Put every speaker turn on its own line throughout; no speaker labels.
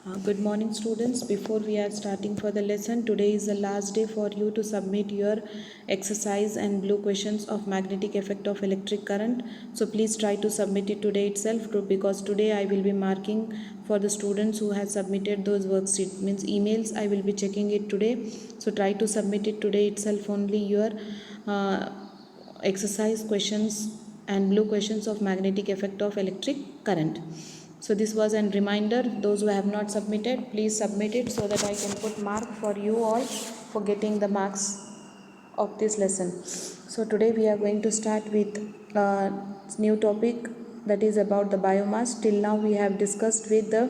Good morning, students. Before we are starting for the lesson, today is the last day for you to submit your exercise and blue questions of magnetic effect of electric current. So please try to submit it today itself because today I will be marking for the students who have submitted those worksheets. Means emails, I will be checking it today. So try to submit it today itself only your uh, exercise questions and blue questions of magnetic effect of electric current. So this was a reminder. Those who have not submitted, please submit it so that I can put mark for you all for getting the marks of this lesson. So today we are going to start with a new topic, that is about the biomass. Till now we have discussed with the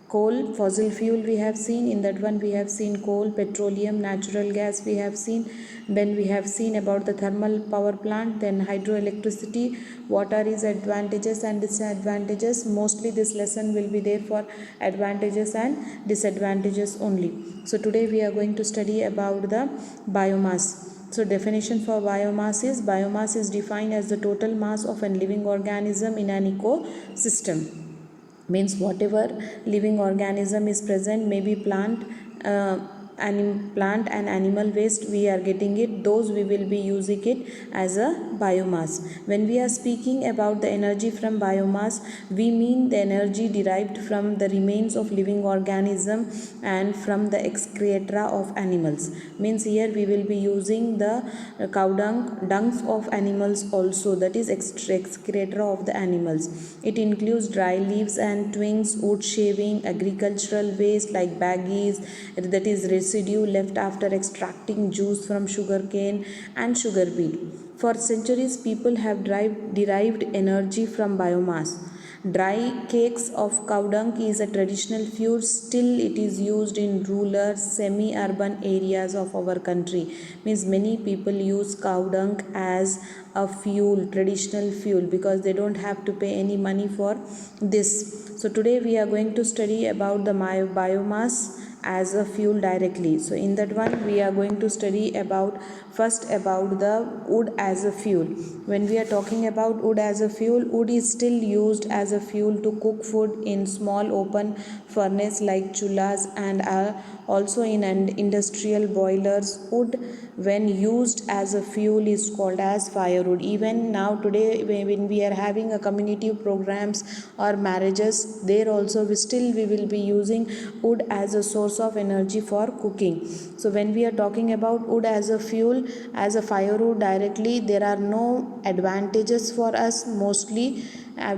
coal, fossil fuel we have seen. In that one we have seen coal, petroleum, natural gas we have seen. Then we have seen about the thermal power plant, then hydroelectricity, what are its advantages and disadvantages. Mostly this lesson will be there for advantages and disadvantages only. So today we are going to study about the biomass. So definition for biomass is defined as the total mass of a living organism in an ecosystem. Means whatever living organism is present, maybe plant and animal waste we are getting it, those we will be using it as a biomass. When we are speaking about the energy from biomass, we mean the energy derived from the remains of living organism and from the excreta of animals. Means here we will be using the dungs of animals also, that is excreta of the animals. It includes dry leaves and twigs, wood shaving, agricultural waste like baggies, that is residue left after extracting juice from sugarcane and sugar beet. For centuries, people have derived energy from biomass. Dry cakes of cow dung is a traditional fuel. Still, it is used in rural, semi-urban areas of our country. Means many people use cow dung as a fuel, traditional fuel, because they don't have to pay any money for this. So today we are going to study about the biomass as a fuel directly. So in that one we are going to study about first about the wood as a fuel. When we are talking about wood as a fuel, wood is still used as a fuel to cook food in small open furnace like chullas and also in industrial boilers. Wood when used as a fuel is called as firewood. Even now today when we are having a community programs or marriages, there also we will be using wood as a source of energy for cooking. So when we are talking about wood as a fuel, as a firewood directly, there are no advantages for us. Mostly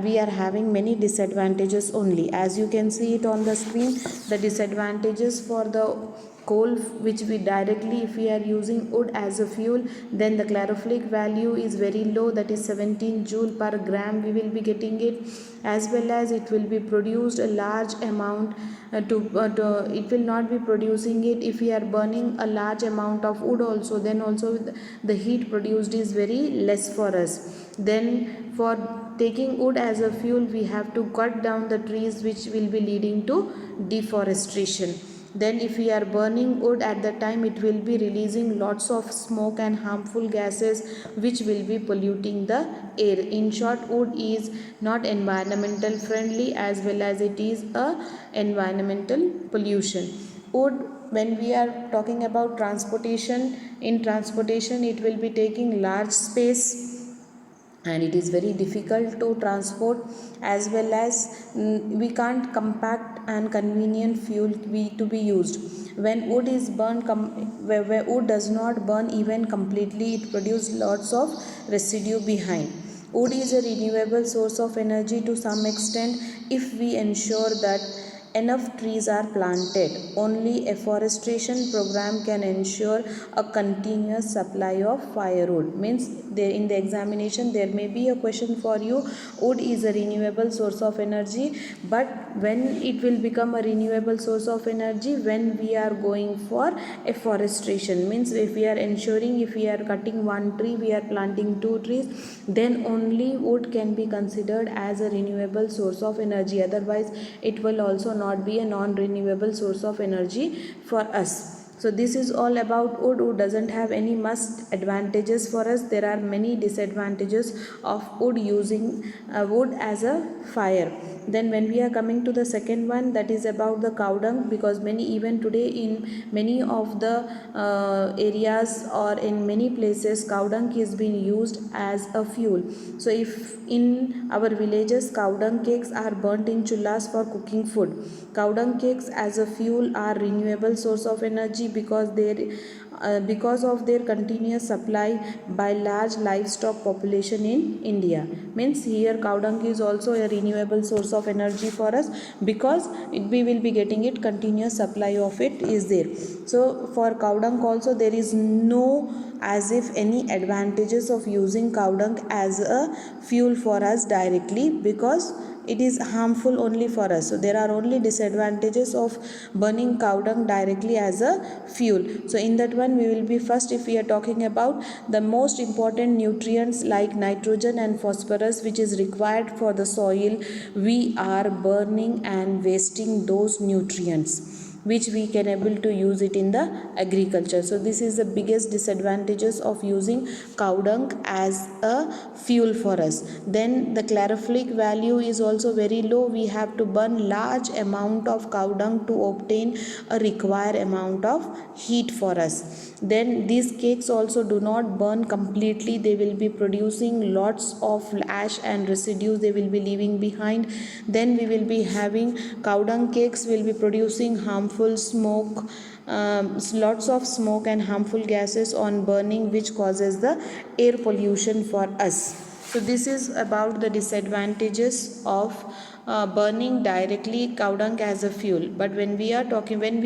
we are having many disadvantages only. As you can see it on the screen, the disadvantages for the coal, which we directly, if we are using wood as a fuel, then the calorific value is very low, that is 17 joule per gram we will be getting it. As well as it will be produced a large amount it will not be producing it. If we are burning a large amount of wood also, then also the heat produced is very less for us. Then for taking wood as a fuel, we have to cut down the trees, which will be leading to deforestation. Then if we are burning wood at the time, it will be releasing lots of smoke and harmful gases, which will be polluting the air. In short, wood is not environmental friendly, as well as it is a environmental pollution. Wood, when we are talking about transportation, in transportation it will be taking large space and it is very difficult to transport. As well as we can't compact and convenient fuel to be used. When wood is burned where wood does not burn even completely, it produces lots of residue behind. Wood is a renewable source of energy to some extent if we ensure that enough trees are planted. Only a forestation program can ensure a continuous supply of firewood. Means there in the examination there may be a question for you, wood is a renewable source of energy, but when it will become a renewable source of energy, when we are going for afforestation. Means if we are ensuring, if we are cutting one tree, we are planting two trees, then only wood can be considered as a renewable source of energy. Otherwise it will also not be a non-renewable source of energy for us. So this is all about wood. Wood doesn't have any much advantages for us. There are many disadvantages of wood, using wood as a fire. Then when we are coming to the second one, that is about the cow dung, because many, even today in many of the areas or in many places, cow dung is being used as a fuel. So if in our villages cow dung cakes are burnt in chullas for cooking food. Cow dung cakes as a fuel are renewable source of energy because of their continuous supply by large livestock population in India. Means here cow dung is also a renewable source of energy for us, because we will be getting it, continuous supply of it is there. So for cow dung also there is no as if any advantages of using cow dung as a fuel for us directly, because it is harmful only for us. So there are only disadvantages of burning cow dung directly as a fuel. So in that one we will be first, if we are talking about the most important nutrients like nitrogen and phosphorus which is required for the soil, we are burning and wasting those nutrients which we can able to use it in the agriculture. So this is the biggest disadvantages of using cow dung as a fuel for us. Then the calorific value is also very low. We have to burn large amount of cow dung to obtain a required amount of heat for us. Then these cakes also do not burn completely. They will be producing lots of ash and residues they will be leaving behind. Then we will be having cow dung cakes will be producing harmful smoke, lots of smoke and harmful gases on burning, which causes the air pollution for us. So this is about the disadvantages of burning directly cow dung as a fuel. But when we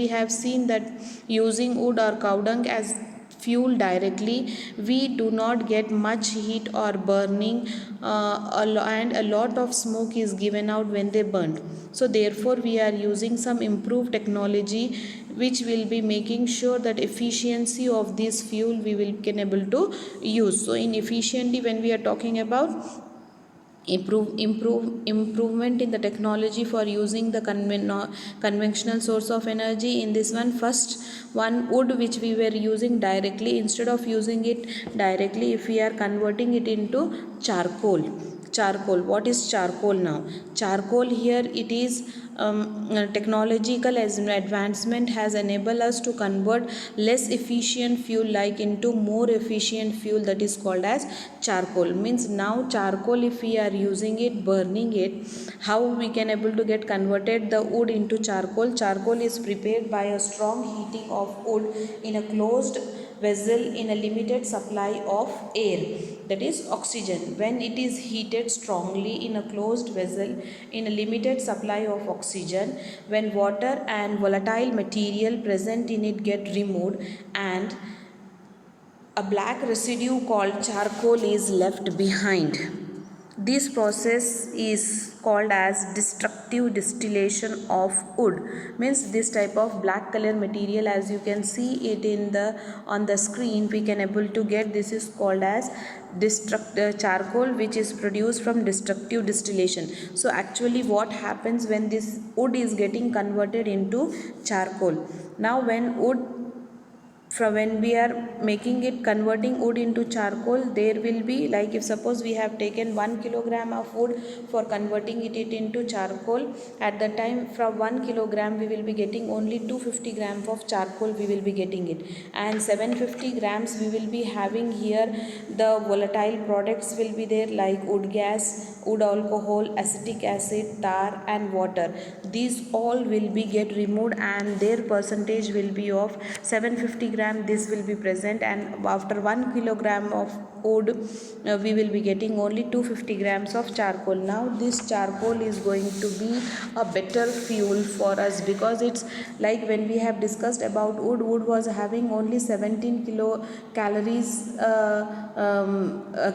have seen that using wood or cow dung as fuel directly, we do not get much heat or burning, and a lot of smoke is given out when they burn. So therefore we are using some improved technology which will be making sure that efficiency of this fuel we will can able to use. So in efficiently, when we are talking about improvement in the technology for using the conventional source of energy, in this one, first one, wood which we were using directly, instead of using it directly, if we are converting it into charcoal. What is charcoal now? Charcoal, here it is technological as advancement has enabled us to convert less efficient fuel like into more efficient fuel, that is called as charcoal. Means now charcoal, if we are using it, burning it, how we can able to get converted the wood into charcoal? Charcoal is prepared by a strong heating of wood in a closed vessel in a limited supply of air, that is oxygen. When it is heated strongly in a closed vessel in a limited supply of oxygen, when water and volatile material present in it get removed, and a black residue called charcoal is left behind. This process is called as destructive distillation of wood. Means this type of black color material, as you can see it in the on the screen, we can able to get, this is called as charcoal, which is produced from destructive distillation. So actually what happens when this wood is getting converted into charcoal? Now when we are making it, converting wood into charcoal, there will be, like if suppose we have taken 1 kilogram of wood for converting it into charcoal, at the time from 1 kilogram we will be getting only 250 grams of charcoal we will be getting it, and 750 grams we will be having here the volatile products will be there, like wood gas, wood alcohol, acetic acid, tar and water. These all will be get removed and their percentage will be of 750 gram, this will be present, and after 1 kilogram of wood we will be getting only 250 grams of charcoal. Now this charcoal is going to be a better fuel for us, because it's like when we have discussed about wood was having only 17 kilocalories,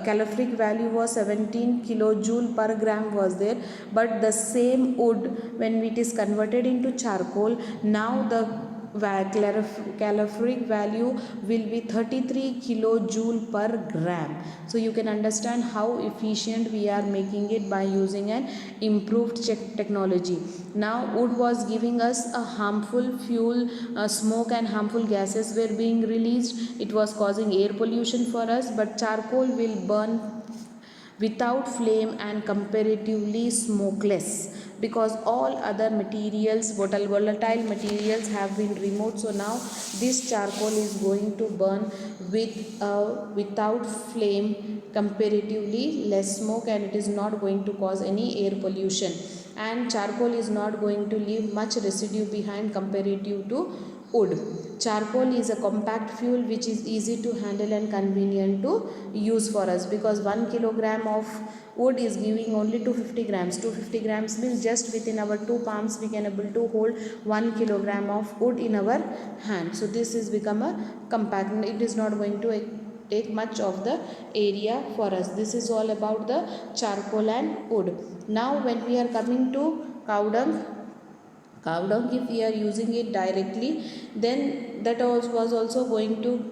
calorific value was 17 kilojoule per gram was there, but the same wood when it is converted into charcoal, now the calorific value will be 33 kilojoule per gram. So you can understand how efficient we are making it by using an improved technology. Now wood was giving us a harmful fuel, smoke and harmful gases were being released. It was causing air pollution for us, but charcoal will burn without flame and comparatively smokeless, because all other materials, volatile materials have been removed. So now this charcoal is going to burn without flame, comparatively less smoke, and it is not going to cause any air pollution, and charcoal is not going to leave much residue behind comparative to wood. Charcoal is a compact fuel which is easy to handle and convenient to use for us, because 1 kilogram of wood is giving only 250 grams. 250 grams means just within our two palms we can able to hold 1 kilogram of wood in our hand. So this is become a compact, it is not going to take much of the area for us. This is all about the charcoal and wood. Now when we are coming to cow dung, if we are using it directly, then that was also going to,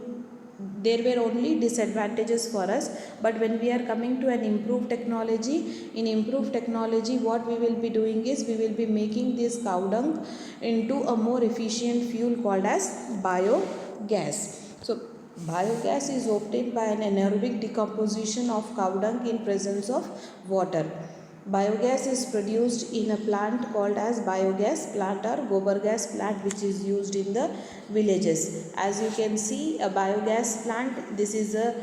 there were only disadvantages for us. But when we are coming to an improved technology, in improved technology what we will be doing is we will be making this cow dung into a more efficient fuel called as biogas. So biogas is obtained by an anaerobic decomposition of cow dung in presence of water. Biogas is produced in a plant called as biogas plant or gobar gas plant, which is used in the villages. As you can see, a biogas plant, this is a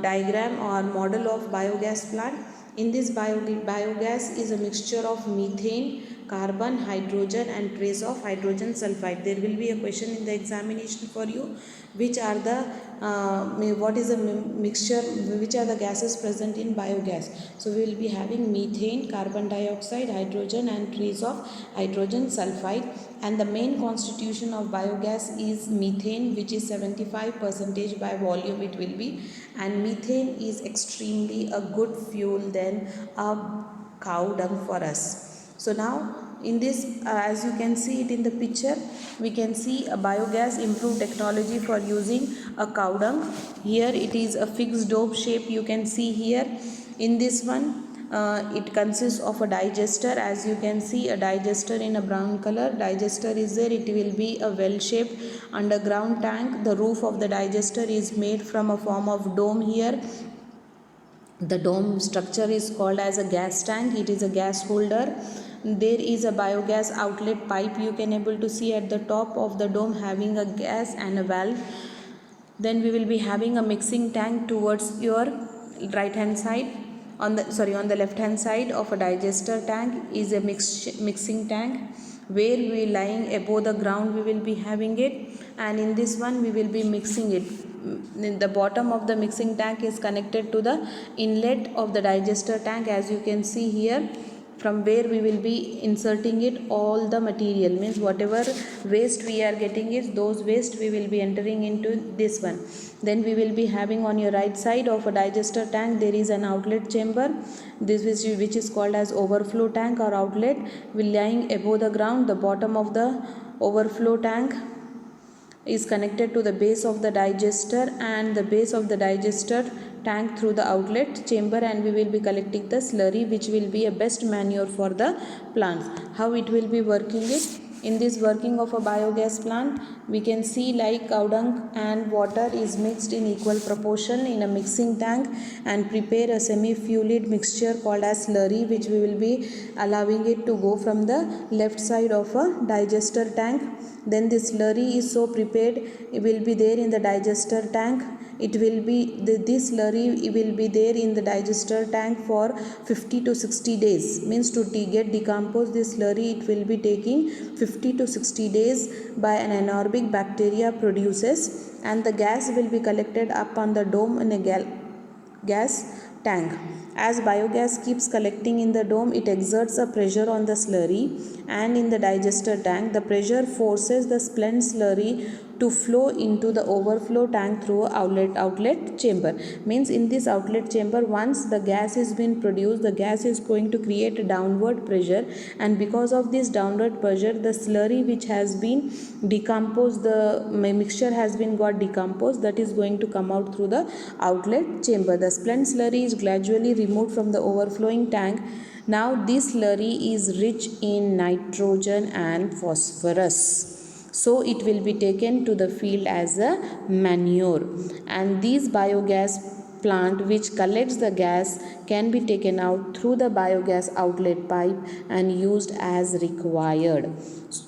diagram or model of biogas plant. In this biogas is a mixture of methane, carbon, hydrogen and trace of hydrogen sulfide. There will be a question in the examination for you, which are the what is the mixture, which are the gases present in biogas. So we will be having methane, carbon dioxide, hydrogen and trace of hydrogen sulfide, and the main constitution of biogas is methane, which is 75% by volume it will be, and methane is extremely a good fuel than a cow dung for us. So now in this, as you can see it in the picture, we can see a biogas improved technology for using a cow dung. Here it is a fixed dome shape, you can see here. In this one, it consists of a digester. As you can see, a digester in a brown color, digester is there. It will be a well shaped underground tank. The roof of the digester is made from a form of dome here. The dome structure is called as a gas tank. It is a gas holder. There is a biogas outlet pipe, you can able to see at the top of the dome, having a gas and a valve. Then we will be having a mixing tank towards your right hand side. On the left hand side of a digester tank is a mixing tank, where we lying above the ground we will be having it, and in this one we will be mixing it. In the bottom of the mixing tank is connected to the inlet of the digester tank, as you can see here, from where we will be inserting it all the material, means whatever waste we are getting is those waste we will be entering into this one. Then we will be having on your right side of a digester tank, there is an outlet chamber, this which is called as overflow tank or outlet, will lying above the ground. The bottom of the overflow tank is connected to the base of the digester, and the base of the digester tank through the outlet chamber, and we will be collecting the slurry, which will be a best manure for the plants. How it will be working is, in this working of a biogas plant, we can see like cow dung and water is mixed in equal proportion in a mixing tank and prepare a semi-fluid mixture called as slurry, which we will be allowing it to go from the left side of a digester tank. Then this slurry is so prepared, it will be there in the digester tank. It will be this slurry will be there in the digester tank for 50 to 60 days. Means to get decomposed this slurry, it will be taking 50 to 60 days by an anaerobic bacteria produces, and the gas will be collected up on the dome in a gas tank. As biogas keeps collecting in the dome, it exerts a pressure on the slurry, and in the digester tank the pressure forces the spent slurry to flow into the overflow tank through a outlet chamber. Means in this outlet chamber, once the gas is been produced, the gas is going to create a downward pressure, and because of this downward pressure, the slurry which has been decomposed, the mixture has been got decomposed, that is going to come out through the outlet chamber. The spent slurry is gradually removed from the overflowing tank. Now this slurry is rich in nitrogen and phosphorus, so it will be taken to the field as a manure, and these biogas plant which collects the gas can be taken out through the biogas outlet pipe and used as required.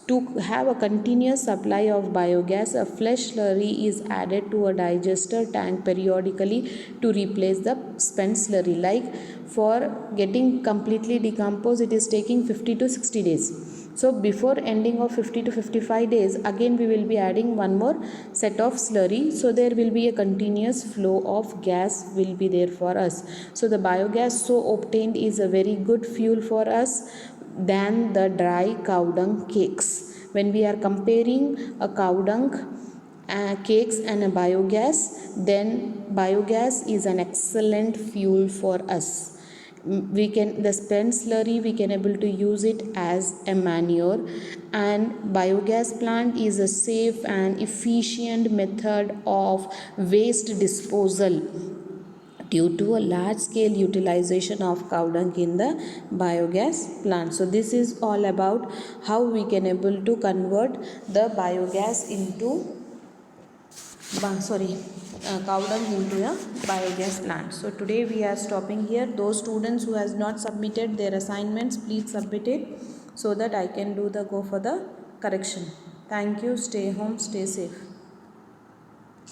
To have a continuous supply of biogas, a fresh slurry is added to a digester tank periodically to replace the spent slurry. Like for getting completely decomposed, it is taking 50 to 60 days. So before ending of 50 to 55 days, again we will be adding one more set of slurry, so there will be a continuous flow of gas will be there for us. So the biogas so obtained is a very good fuel for us than the dry cow dung cakes. When we are comparing a cow dung cakes and a biogas, then biogas is an excellent fuel for us. We can, the spent slurry we can able to use it as a manure, and biogas plant is a safe and efficient method of waste disposal due to a large scale utilization of cow dung in the biogas plant. So this is all about how we can able to convert the biogas into cow dung into a biogas plant. So today we are stopping here. Those students who has not submitted their assignments, please submit it so that I can go for the correction. Thank you. Stay home, stay safe.